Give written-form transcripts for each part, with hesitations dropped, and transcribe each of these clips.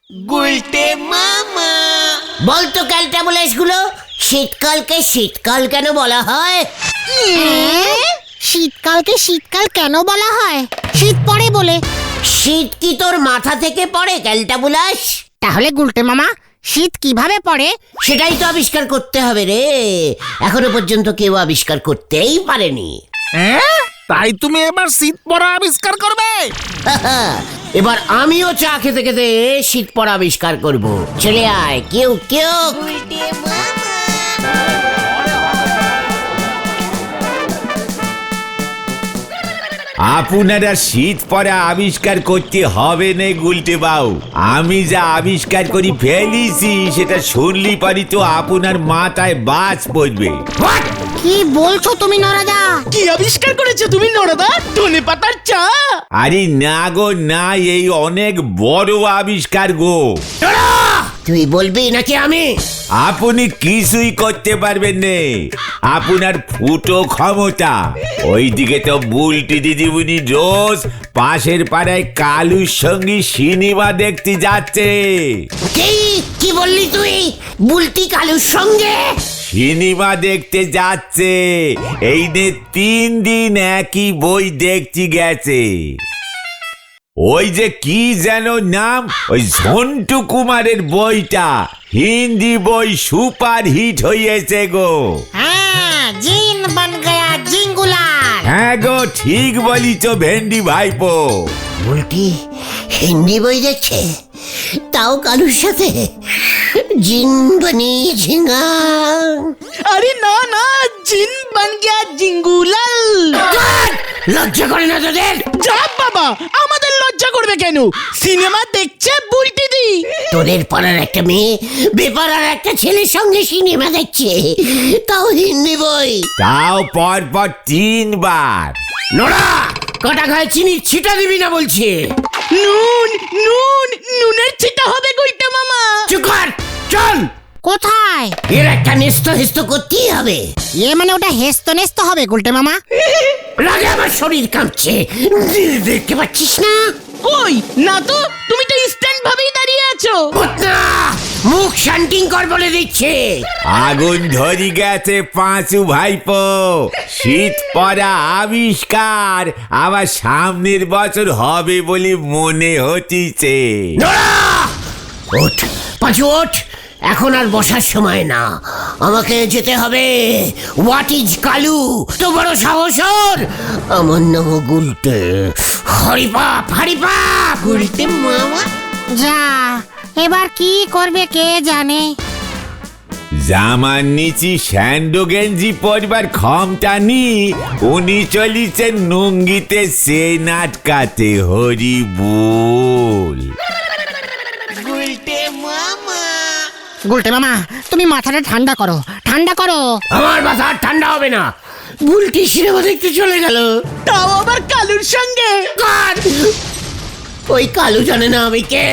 গুলটে মামা। বলতো ক্যালটাবুলাস গুলো, শীতকালকে শীতকাল কেন বলা হয়? শীতকালকে শীতকাল কেন বলা হয়? শীত পড়ে বলে। শীত কি তোর মাথা থেকে পড়ে ক্যালটাবুলাস? তাহলে গুলটে মামা শীত কিভাবে পড়ে? সেটাই তো আবিষ্কার করতে হবে রে। এখনো পর্যন্ত কেউ আবিষ্কার করতেই পারেনি। তাই তুমি এবার শীত পড়া আবিষ্কার করবে? এবার আমিও চা খেতে খেতে শীত পড়া আবিষ্কার করব। চলে আয় কেউ কেউ। আপনারা শীত পড়া আবিষ্কার করতে হবে না গুলটে বাউ। আমি যা আবিষ্কার করি ফেলিছি সেটা শুনলি পারি তো আপনার মাথায় বাজ পড়বে। কি বলছো তুমি নরাদা? কি আবিষ্কার করেছো তুমি নরদা? ধনে পাতার চা? আরে না গো না, এই অনেক বড় আবিষ্কার গো। তুই বলবি নাকি আমি? আপনি কিছুই করতে পারবেন না, আপনার ফুটো ক্ষমতা। ওইদিকে তো বুলটি দিদিমণি রোজ পাশের পাড়ায় কালুর সঙ্গে সিনেমা দেখতে যাচ্ছে। কি বললি তুই? বুলটি কালুর সঙ্গে সিনেমা দেখতে যাচ্ছে। এই নে 3 দিন একই বই দেখতে গেছে। ওই যে কি যেন নাম, ওই ঝন্টু কুমারের বইটা, হিন্দি বই সুপার হিট হয়েছে গো। হ্যাঁ, জিন বন গয়া জিঙ্গুলাল। হ্যাঁ গো, ঠিক বলিছ ভেন্ডি ভাইপো। বুলটি হিন্দি বই দেখছে, তাও কালুর সাথে। জিন বনি ঝিঙ্গা। আরে না না, জিন বন গয়া জিঙ্গুলাল। লজ্জা করে না তোদের? যা বাবা, আমাদের লজ্জা করবে কেন? সিনেমা দেখছে বুলটি দি। তোদের পাড়ার একটা মেয়ে বেপাড়ার একটা ছেলের সঙ্গে সিনেমা দেখছে, তাও হিন্দি বই। তাও পর পর 3 বার। নোরা, কটা গায়ে চিনির ছিটা দিবি না বলছি। নুন নুন নুনের ছিটা হবে গুলটে মামা। চুপ কর, চল। কোথায়? এর একটা নেস্ত হেস্ত করতেই হবে। মানে ওটা হেস্ত নেস্ত হবে গুলটে মামা? রাগে আমার শরীর কাঁপছে, দেখতে পাচ্ছিস না? কই না তো, তুমি তো স্ট্যান্ড ভাবেই দাঁড়িয়ে আছো। না, মুখ শান্টিং কর বলে দিচ্ছে। আগুন ধরি গেছে পাঁচু ভাইপো। শীত পড়া আবিষ্কার আবার সামনের বছর হবে বলে মনে হচ্ছে। নোরা, ওঠ পাঁচু ওঠ, এখন আর বসার সময় না, আমাকে যেতে হবে। What is Kalu? তো বড় সাহস ওর? আমার নাম গুলটে। হরিপাপ হরিপাপ। গুলটে মামা। যা, এবার কি করবে কে জানে। জামার নিচি স্যান্ডো গেঞ্জি পরবার ক্ষমতা নি, উনি চলিছেন নুঙ্গিতে সে নাটকাতে। হরি বল। গুলটে মামা তুমি মাথাটা ঠান্ডা করো, ঠান্ডা করো। আমার মাথা আর ঠান্ডা হবে না। বুলটি সিনেমা দেখতে চলে গেল, তাও আবার কালুর সঙ্গে। কার? ওই কালু জানে না আমি কে?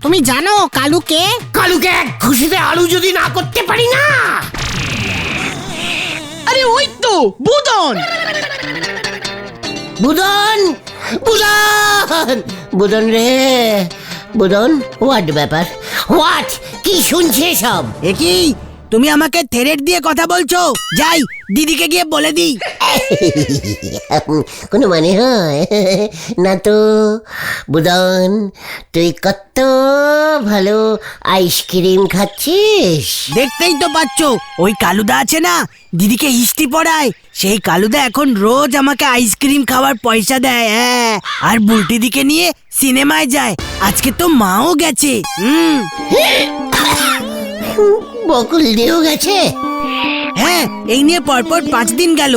তুমি জানো কালু কে? কালুকে এক খুশিতে আলু যদি না করতে পারি না। আরে ওই তো বুদন। বুদন বুদন বুদন রে, বুদন। হোয়াট ব্যাপার? হোয়াট? কি শুনছে সব? একই তুমি আমাকে থ্রেট দিয়ে কথা বলছো? যাই দিদিকে গিয়ে বলে দিই। কোনো মানে হয় না তো। বুদন, তুই কত ভালো আইসক্রিম খাচ্ছিস। দেখতেই তো পাচ্ছ, ওই কালুদা আছে না, দিদিকে হিস্ট্রি পড়ায়, সেই কালুদা এখন রোজ আমাকে আইসক্রিম খাওয়ার পয়সা দেয়। হ্যাঁ, আর বুলটি দিকে নিয়ে সিনেমায় যায়। আজকে তো মাও গেছে। বকুল দিয়েও গেছে? হ্যাঁ, এই নিয়ে পরপর 5 দিন গেল।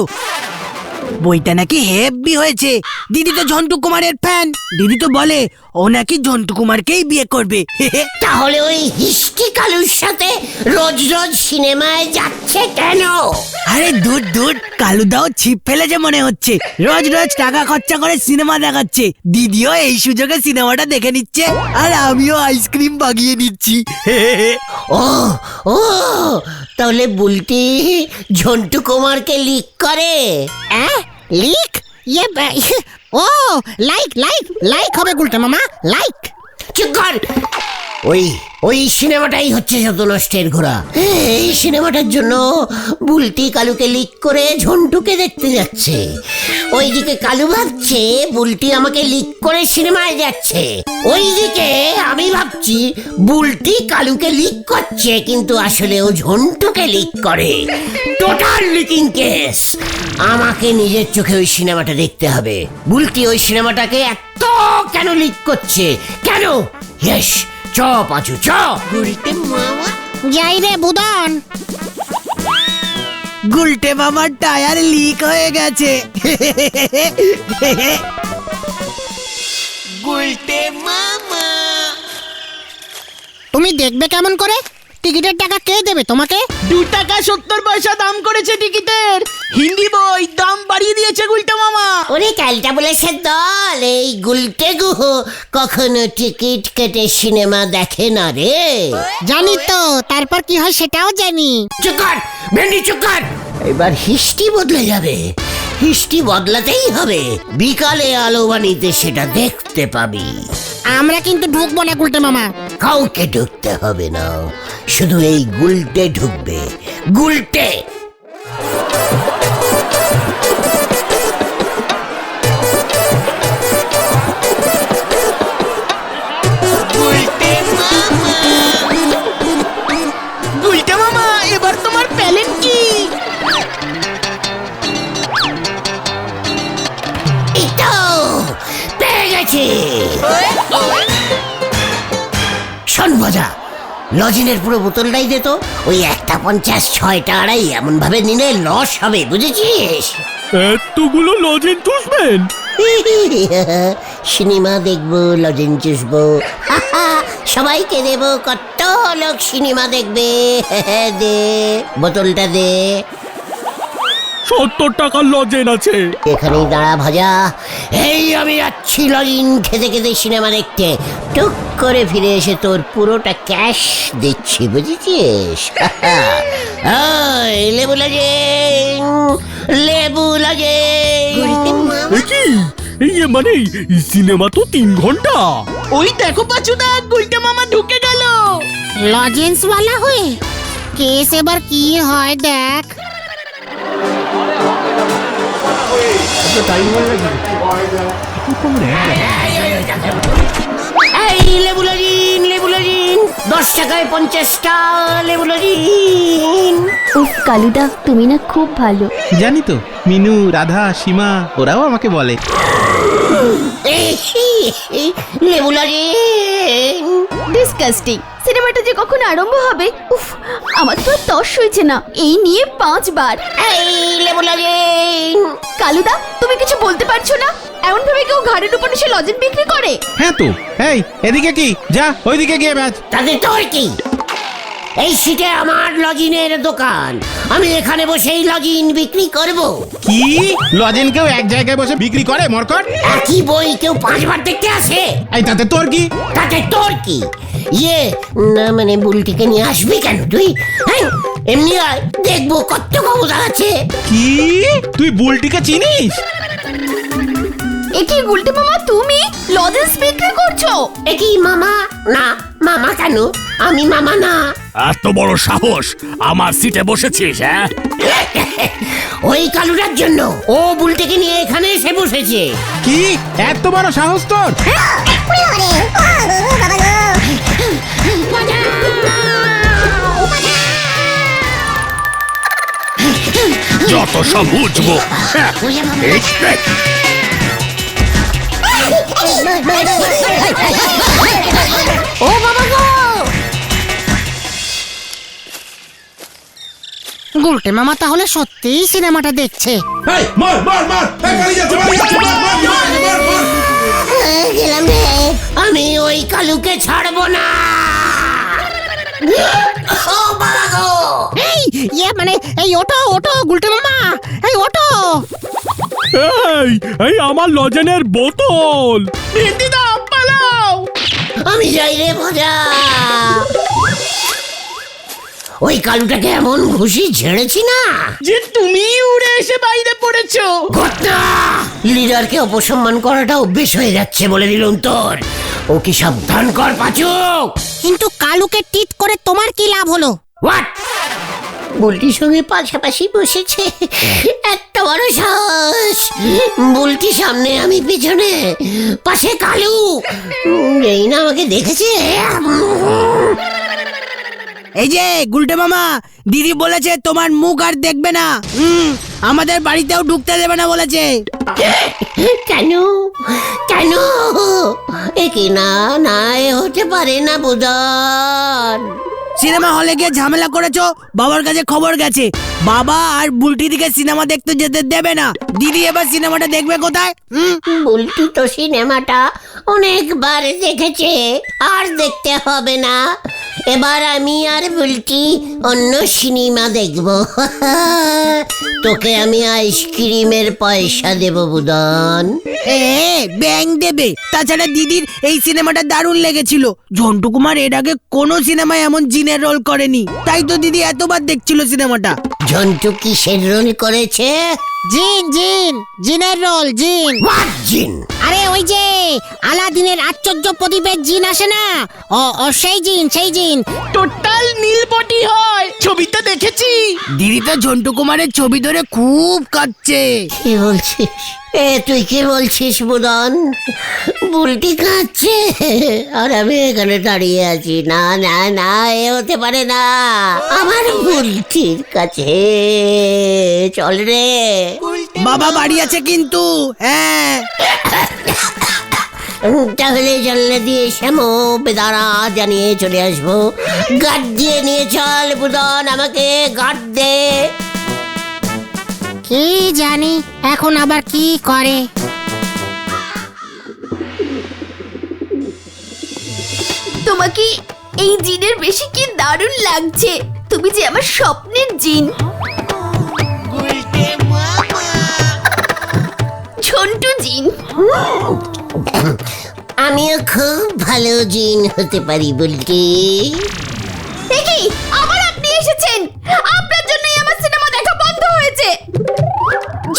বইটা নাকি হেভি হয়েছে। দিদি তো ঝন্টু কুমারের ফ্যান। দিদি তো বলে ও নাকি ঝন্টু কুমারকেই বিয়ে করবে। তাহলে ওই হিস্ট্রি কালুর সাথে রোজ রোজ সিনেমায় যাচ্ছে কেন? আরে দূর দূর, কালুদাও ছিপ ফেলেছে মনে হচ্ছে। রোজ রোজ টাকা খরচা করে সিনেমা দেখাচ্ছে। দিদিও এই সুযোগে সিনেমাটা দেখে নিচ্ছে, আর আমিও আইসক্রিম বাগিয়ে নিচ্ছি। ও ও, তাহলে বুলটি ঝন্টু কুমারকে লিক করে? লিক? ও লাইক লাইক লাইক হবে গুলটে মামা, লাইক। চুপ কর, ওই ওই সিনেমাটাই হচ্ছে যত নষ্টের ঘোড়া। এই সিনেমাটার জন্য বুলটি কালুকে লিক করে ঝন্টুকে দেখতে যাচ্ছে। ওইদিকে কালু ভাবছে বুলটি আমাকে লিক করে সিনেমায় যাচ্ছে, ওইদিকে আমি ভাবছি বুলটি কালুকে লিক করছে কিন্তু আসলে ও ঝন্টুকে লিক করে। Total leaking case. আমাকে নিজের চোখে ওই সিনেমাটা দেখতে হবে। বুলটি ওই সিনেমাটাকে এত কেন লিক করছে, কেন? ইয়েস, চ পাঁচু চ। যাই রে বুদন। গুলটে মামার টায়ার লিক হয়ে গেছে। তুমি দেখবে কেমন করে? টিকিটের টাকা কে দেবে তোমাকে? 2 টাকা 70 পয়সা দাম করেছে টিকিটের। হিন্দি বই দাম বাড়িয়ে দিয়েছে গুলটে মামা। ওরে ক্যালটা বলেছে দল, এই গুলটে গুহ কখনো টিকিট কেটে সিনেমা দেখে না রে। জানি তো, তারপর কি হয় সেটাও জানি। চুপ কর ভেন্ডি, চুপ কর। এবার হিস্ট্রি বদলে যাবে, হিস্ট্রি বদলাতেই হবে। বিকালে আলো বাণীতে সেটা দেখতে পাবি। আমরা কিন্তু ঢুকবো না গুলটে মামা। কাউকে ঢুকতে হবে না, শুধু এই গুলটে ঢুকবে। গুলটে গুলটে মামা এবার তোমার প্যালেন কি? এই তো পেয়ে গেছি। শোন মজা, লজিনের পুরো বোতলটাই দে তো। ওই 1.50 6টা আড়াই এমন ভাবে নিলে লস হবে, বুঝেছিস? এতগুলো লজেন চুষবেন? সিনেমা দেখবো, লজেন চুষবো, সবাইকে দেবো। কত লোক সিনেমা দেখবে। দে বোতলটা দে। 70 টাকার লজেন আছে। এখানেই দাঁড়া ভাজা। এই আমি যাচ্ছি লজিন খেতে খেতে সিনেমা দেখতে। টুক করে ফিরে এসে তোর পুরোটা ক্যাশ দিচ্ছি, বুঝেছিস? লেবু লজেন, লেবু লজেন। এ কি? মানে সিনেমা তো 3 ঘন্টা। ওই দেখো পাচুদা, গুলটে মামা ঢুকে গেল। লজেন্স ওয়ালা হয়ে কেস এবার কি হয় দেখ। এই লেবু লজিন, লেবু লজিন 10 টাকায় 50টা লেবু লজিন। উফ কালুদা, তুমি না খুব ভালো। জানি তো, মিনু, রাধা, সীমা ওরাও আমাকে বলে। লেবু লজিন। ডিসকাস্টিং। সিনেমাটা যে কখন আরম্ভ হবে, উফ আমার তো আর তর সইছে না। এই নিয়ে 5 বার। এই লেবু লজিন। কালুদা, তুমি কিছু বলতে পারছো না? এমন ভাবে কেউ ঘাড়ের উপর এসে লজেন বিক্রি করে? হ্যাঁ তো, এই এদিকে কি, যা ওইদিকে গিয়ে ব্যাচ। তাদের তোর কি? এই সিটে আমার লজিনের দোকান, আমি এখানে বসেই লজিন বিক্রি করব। কি লজেন কেউ এক জায়গায় বসে বিক্রি করে মরকট? একই বই কেউ 5 বার দেখতে আসে? এই তাতে তোর কি? তাতে তোর কি? ইয়ে না মানে বুলটিকে নিয়ে আসবি কেন তুই? হ্যাঁ এমনি আয়, দেখবো কত ক্ষমতা আছে। কি তুই বুলটিকে চিনিস? এ কি গুলটে মামা, তুমি লজেন্স বিক্রি করছো? একই মামা? না মামা কেন, আমি মামা না। এত বড় সাহস আমার সিটে বসেছিস? হ্যাঁ, ওই কালুটার জন্য ও বুলটিকে নিয়ে এখানে এসে বসেছে। কি এত বড় সাহস তোর? যত সব বুঝবো। ও বাবা গো! গুলটে মামা তাহলে সত্যিই সিনেমাটা দেখছে। গেলাম রে, আমি ওই কালুকে ছাড়বো না। ও বাবা গো! এই মানে এই ওটো ওটো গুলটে মামা, এই ওটো। এই আমার লজেনের বোতল। ভেন্ডিদা পালাও। আমি যাই রে ভজা। ওই কালুটাকে এমন ঘুষি ঝেড়েছি না যে তুমি উড়ে এসে বাইরে পড়েছো। ঘটনা লিডারকে অপসম্মান করাটা অভ্যেস হয়ে যাচ্ছে বলে দিলুম তোর। ও কি সাবধান কর পাচু। কিন্তু কালুকে টিট করে তোমার কি লাভ হলো? হোয়াট? বুলটির সঙ্গে পাশাপাশি বসেছে, এত বড় সাহস। বুলটি সামনে, আমি পিছনে, পাশে কালু। এই না আমাকে দেখেছে। এই যে গুলটে মামা, দিদি বলেছে তোমার মুখ আর দেখবে না। আমাদের বাড়িতেও ঢুকতে দেবে না বলেছে। কেন কেন? এ কি না না, এ হতে পারে না বুদন। সিনেমা হলে গিয়ে ঝামেলা করেছো, বাবার কাছে খবর গেছে। বাবা আর বুলটি দিকে সিনেমা দেখতে যেতে দেবে না। দিদি এবার সিনেমাটা দেখবে কোথায়? বুলটি তো সিনেমাটা অনেকবার দেখেছে, আর দেখতে হবে না। এবার আমি আর বুলটি অন্য সিনেমা দেখব। তোকে আমি আইসক্রিমের পয়সা দেব বুদন। ব্যাং দেবে। তাছাড়া দিদির এই সিনেমাটা দারুণ লেগেছিল। ঝন্টু কুমার এর আগে কোনো সিনেমায় এমন জিনের রোল করেনি, তাই তো দিদি এতবার দেখছিল সিনেমাটা। ঝন্টু কিসের রোল করেছে? জিন জিন জিনের রোল, জিন। হোয়াট জিন? আরে ওই যে আলাদিনের আশ্চর্য প্রদীপের জিন আসে না, ও সেই জিন, সেই জিন। টোটাল নীলপটি হয়, ছবিটা দেখেছি। দিদি তো ঝন্টু কুমারের ছবি ধরে খুব কাঁদছে। কি বলছিস? তুই কি বলছিস বুদন? বুলটি কাঁদছে আর আমি এখানে দাঁড়িয়ে আছি? না না না, এ হতে পারে না। আমার বুলটির কাছে চল রে। বাবা বাড়ি আছে কিন্তু। হ্যাঁ, তাহলে জানলা দিয়ে শ্যামো বেদারা জানিয়ে চলে আসবো। গার্ড দিয়ে নিয়ে চল বুদন, আমাকে গার্ড দে। কি জানি এখন আবার কি করে। তোমাকে এই জিনের বেশি কি দারুণ লাগছে। তুমি যে আমার স্বপ্নের জিন। ঝন্টু জিন। আমিও খুব ভালো জিন হতে পারি বুলটি। দেখি আবার আপনি এসেছেন। আপনার জন্যই আমার সিনেমা দেখা বন্ধ হয়েছে।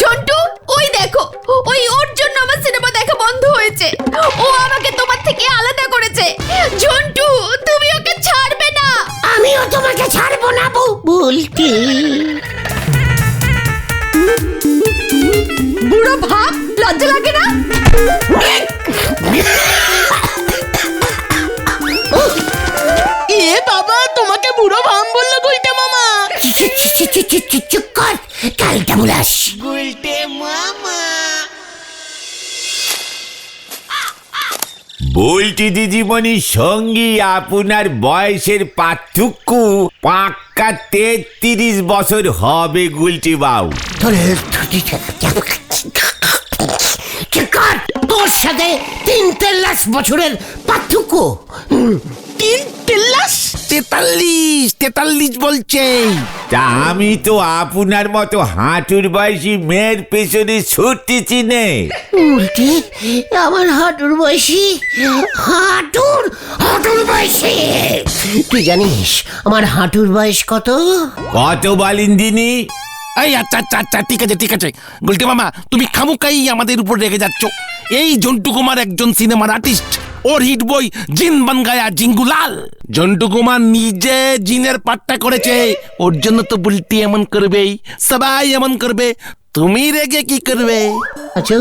ঝন্টু, ওই দেখো, ওর জন্য আমার সিনেমা দেখা বন্ধ হয়েছে। ও আমাকে তোমার থেকে আলাদা করেছে। ঝন্টু, তুমি ওকে ছাড়বে না। আমিও তোমাকে ছাড়বো না বুলটি। বুড়ো ভাব, লজ্জা লাগে না? এ বাবা, তোমাকে বুড়ো ভাম বললো গুলটে মামা। চুপ কর, কালটা বুলাস। বলটি দিদিমণির সঙ্গে আপনার বয়সের পার্থক্য পাক্কা 33 বছর হবে গুলটি বাবু। তোর সাথে 3 বছরের পার্থক্য। 43 বলছে। তা আমি তো আপনার মতো হাঁটুর বয়সী মেয়ের পেছনে ছুটতেছি নে। উল্টে আমার হাঁটুর বয়সী, হাঁটুর বয়সী। তুই জানিস আমার হাঁটুর বয়স কত? কত বলেন দিনি? এই আচ্ছা আচ্ছা আচ্ছা, ঠিক আছে ঠিক আছে। গুলটে মামা, তুমি খামুকাই আমাদের উপর রেগে যাচ্ছ। এই ঝন্টু কুমার একজন সিনেমার আর্টিস্ট। ওর হিট বই জিন বান গায়া জিঙ্গুলাল। ঝন্টু কুমার নিজে জিনের পাঠটা করেছে। ওর জন্য তো বুলটি এমন করবেই, সবাই এমন করবে। তুমি রেগে কি করবে? আচ্ছা,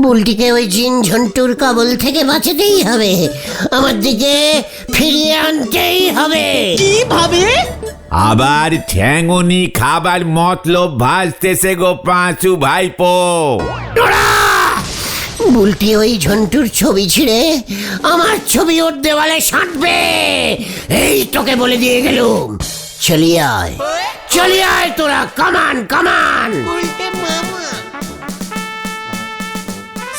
বুলটিকে ওই জিন ঝন্টুর কবল থেকে বাঁচাতেই হবে, আমার দিকে ফিরিয়ে আনতেই হবে। কিভাবে? আবার ঠ্যাঙনি খাবার মতলব ভাসতেছে গো পাঁচু ভাইপো। বুলটি ওই ঝন্টুর ছবি ছিঁড়ে আমার ছবি ওর দেওয়ালে সাঁটবে, এই তোকে বলে দিয়ে গেলুম। চলিয়ে আয় তোরা, কামান কামান।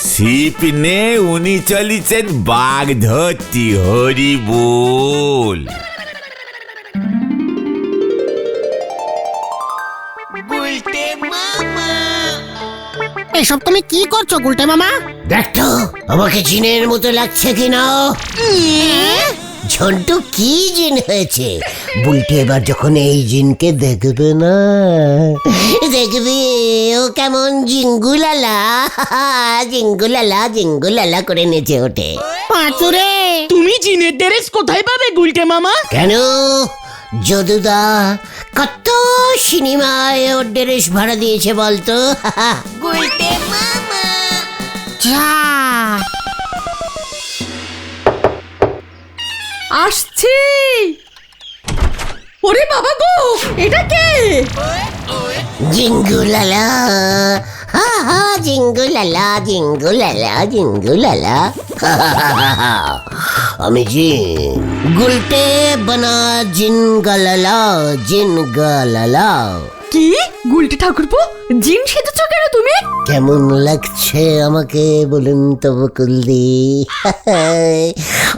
ছিপ নে উনি চলিছেন বাঘ ধরতি, হরি বল। এসব তুমি কি করছো গুলটে মামা? দেখ তো আমাকে জিনের মতো লাগছে কিনা। ঝন্টু কি জিন হয়েছে? বুলটি এবার যখন এই জিনকে দেখবে না, দেখবে ও কেমন জিঙ্গুলালা জিঙ্গুলালা জিঙ্গুলালা করে নেচে ওঠে। পাঁচুরে তুমি জিনের ড্রেস কোথায় পাবে গুলটে মামা? কেন যদুদা কত সিনেমায় ওর ড্রেস ভাড়া দিয়েছে বলতো? যা আসছি। ওরে বাবা গো, এটা কে? জিঙ্গুলালা হা হা জিঙ্গুলালা জিঙ্গুলালা জিঙ্গুলালা আমি জিন গুলটে বনা জিনগালালা জিনগালালা। কি গুলটি ঠাকুরপো, জিন সেজেছ কেন তুমি? কেমন লাগছে আমাকে বলুন তো বকুলদি?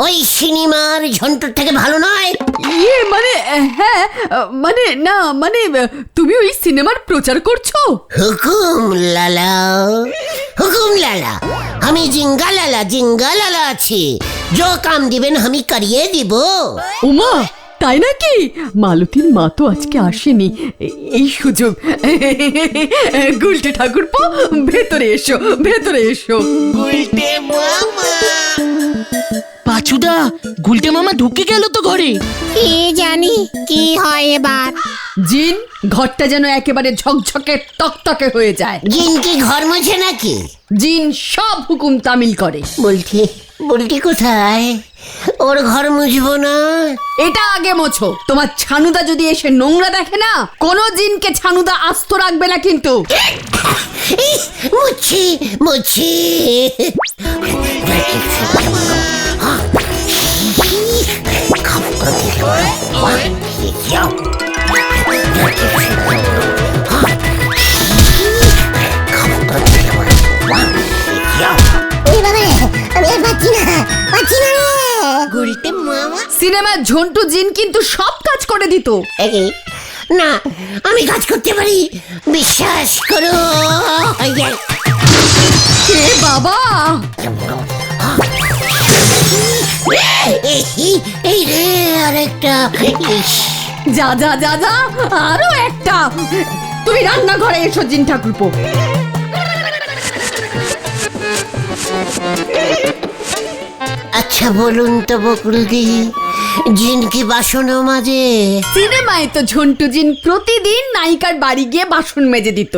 ওই সিনেমার ঝন্টুর থেকে ভালো নয়? ইয়ে মানে হ্যাঁ, মানে না মানে তুমি ওই সিনেমার প্রচার করছো? হুকুম লালা হুকুম লালা, আমি জিঙ্গালালা জিঙ্গালালা আছি, जो काम দিবেন আমি করিয়ে দিব। ওমা তাই নাকি? মালতীর মা তো আজকে আসেনি, এই সুযোগ। গুলটে ঠাকুরপো ভেতরে এসো, ভেতরে এসো। পাচুদা, গুলটে মামা ঢুকে গেল তো ঘরে। কি জানি কি হয় এবার। জিন ঘরটা যেন একেবারে ঝকঝকে তকতকে হয়ে যায়। জিন কি ঘর মুছে নাকি? জিন সব হুকুম তামিল করে। বলছি বলটি কোথায়? ওর ঘর মুছবো না। এটা আগে মোছো, তোমার ছানুদা যদি এসে নোংরা দেখে না, কোনো জিনকে ছানুদা আস্ত রাখবে না কিন্তু। মুছি মুছি সিনেমার ঝন্টু জিন কিন্তু সব কাজ করে দিত। না আমি কাজ করতে পারি, বিশ্বাস করো। এ বাবা, এই রে আরেকটা। যা যা যা যা, আরো একটা। তুমি রান্নাঘরে এসো জিন ঠাকুরপো। আচ্ছা বলুন তো বকুলদি, জিন কি বাসনও মাজে? সিনেমায় তো ঝন্টু জিন প্রতিদিন নায়িকার বাড়ি গিয়ে বাসন মেজে দিত।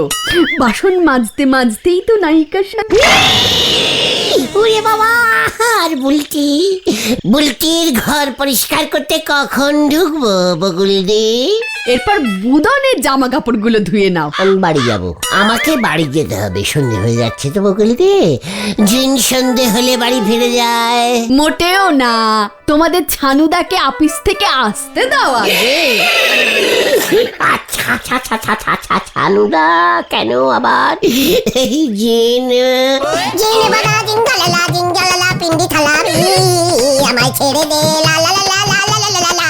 বাসন মাজতে মাজতেই তো নায়িকার সাথে। ওরে বাবা, আর বুলটি বুলটির ঘর পরিষ্কার করতে কখন ঢুকবো বকুলদি? এরপর বুদনের জামা কাপড়গুলো ধুয়ে নাও। আমি বাড়ি যাব, আমাকে বাড়ি যেতে হবে, সন্ধে হয়ে যাচ্ছে তো বকুলদি। জিন সন্ধে হলে বাড়ি ফিরে যায়? মোটেও না, তোমাদের ছানুদাকে অফিস থেকে আসতে দাও আগে। আচ্ছা আচ্ছা আচ্ছা আচ্ছা আচ্ছা ছানুদা কেন আবার? এই জিন জিন বানা জিঙ্গালালা জিঙ্গালালা পিন্ডি থালাবি, আমায় ছেড়ে দে লা লা লা লা লা লা লা লা লা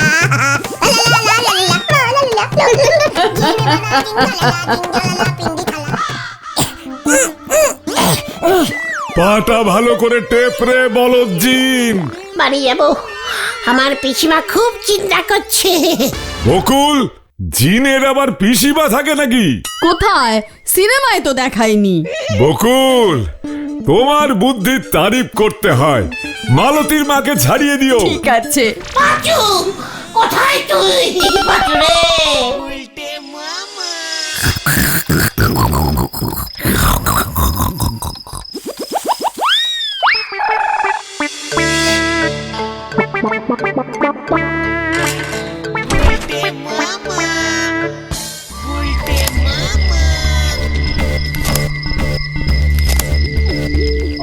পাটা ভালো করে টেপরে বলো জিন। বাড়ি যাব, আমার পিসিমা খুব চিন্তা করছে। বকুল, জিনের আবার পিসিমা থাকে নাকি? কোথায়? সিনেমায় তো দেখায়নি। বকুল, তোমার বুদ্ধির তারিফ করতে হয়। মালতীর মাকে ছাড়িয়ে দিও। ঠিক আছে। পাঁচু, কোথায় তুই? পাঁচু রে।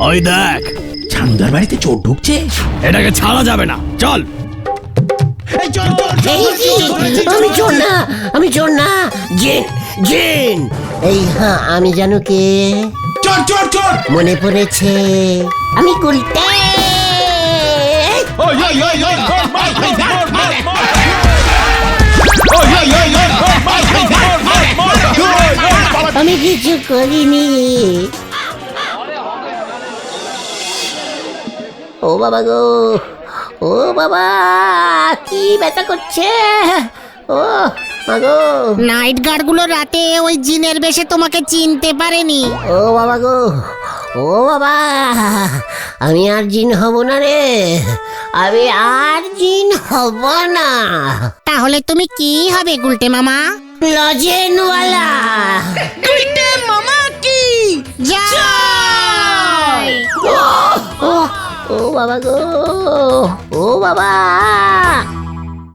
ওই দেখ, ছানুদার বাড়িতে চোর ঢুকছে, এটাকে ছাড়া যাবে না। চল। আমি চোর না, আমি চোর না, জিন জিন। এই হ্যাঁ, আমি জানো কে? চোর চোর চোর। মনে পড়েছে, আমি গুলটে। আমি কিছু করিনি। ও বাবা গো, ও বাবা, কি ব্যথা করছে! ও মাগো! নাইট গার্ডগুলো রাতে ওই জিনের বেশে তোমাকে চিনতে পারেনি। ও বাবা গো! ও বাবা, আমি আর জিন হব না রে, আমি আর জিন হব না। তাহলে তুমি কি হবে গুলটে মামা? লজেনওয়ালা। গুলটে মামা কি জয়! ও বাবা গো! ও বাবা!